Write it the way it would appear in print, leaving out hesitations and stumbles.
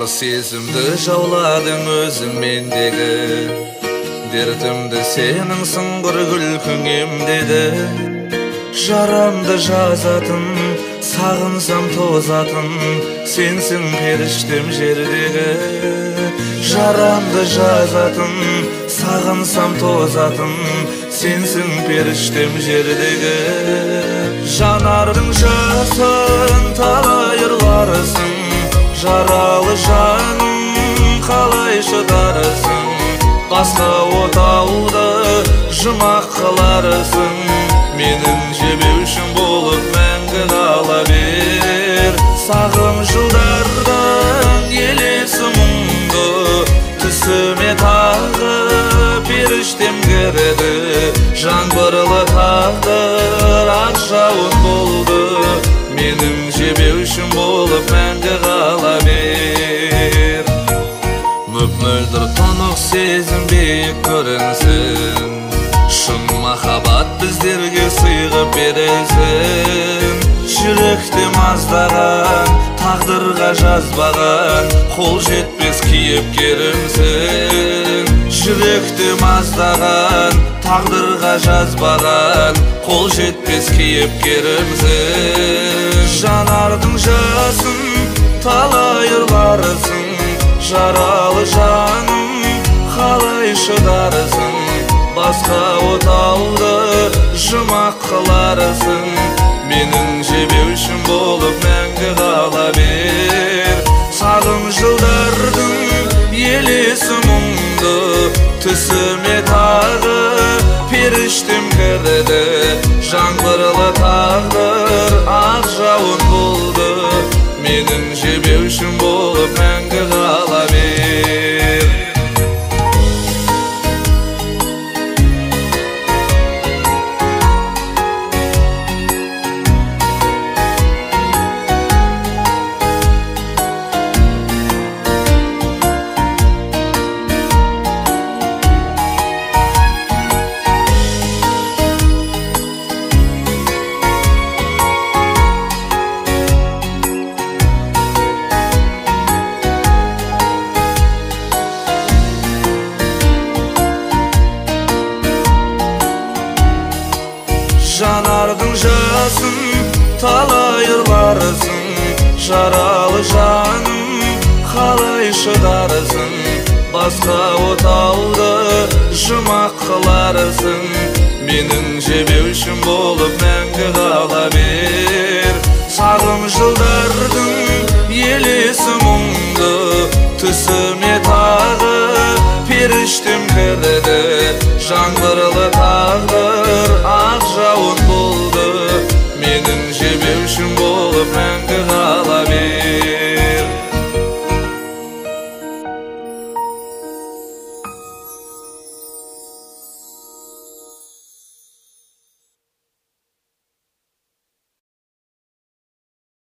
Бар сезімді жауладың өзің мендегі, дертімді сенің сыңғыр күлкің емдеді. Жарамды жазатын, сағынсам тозатын, сенсің періштем жердегі. Жарамды жазатын, сағынсам тозатын, сенсің періштем жердегі. Жанардың жасын талай ұрларысың, жаралы жаным қалай шыдарысың. Басқа отауды жұмақ қыларысың, менің жебеушім болып мәңгі қала бер. Сағым жылдардан елесі мұңды, түсіме тағы періштем кіреді. Жаңбырлы тағдыр ақ жауын болды, менің жебеушім болып мәңгі қала бер. Мөп-мөлдір тұнық сезім биік көрінсін, шын махаббат біздерге сыйғып бересің. Жүректе маздаған, тағдырға жазбаған, қол жетпес кейіпкерімсің. Жүректе маздаған, тағдырға жазбаған, қол жетпес кейіпкерімсің. Жанардың жасын талай ұрларысың, жаралы жаным қалай шыдарысың. Басқа отауды жұмақ қыларысың, менің жебеушім болып мәңгі қала бер. Сағым жылдардың елесі мұңды, түсіме тағы періштем кірді. Жаңбырлы тағдыр ақ жауын болды, менің жебеушім болып мәңгі қала бер. Жанардың жасын талай ұрларысың, жаралы жаным қалай шыдарысың. Басқа отауды жұмақ қыларысың, менің жебеушім болып мәңгі қала бер. Сағым жылдардың елесі мұңды, түсіме тағы періштем кірді. Жаңбырлы тағдыр ақ жауын болды, менің жебеушім болып мәңгі қала бер.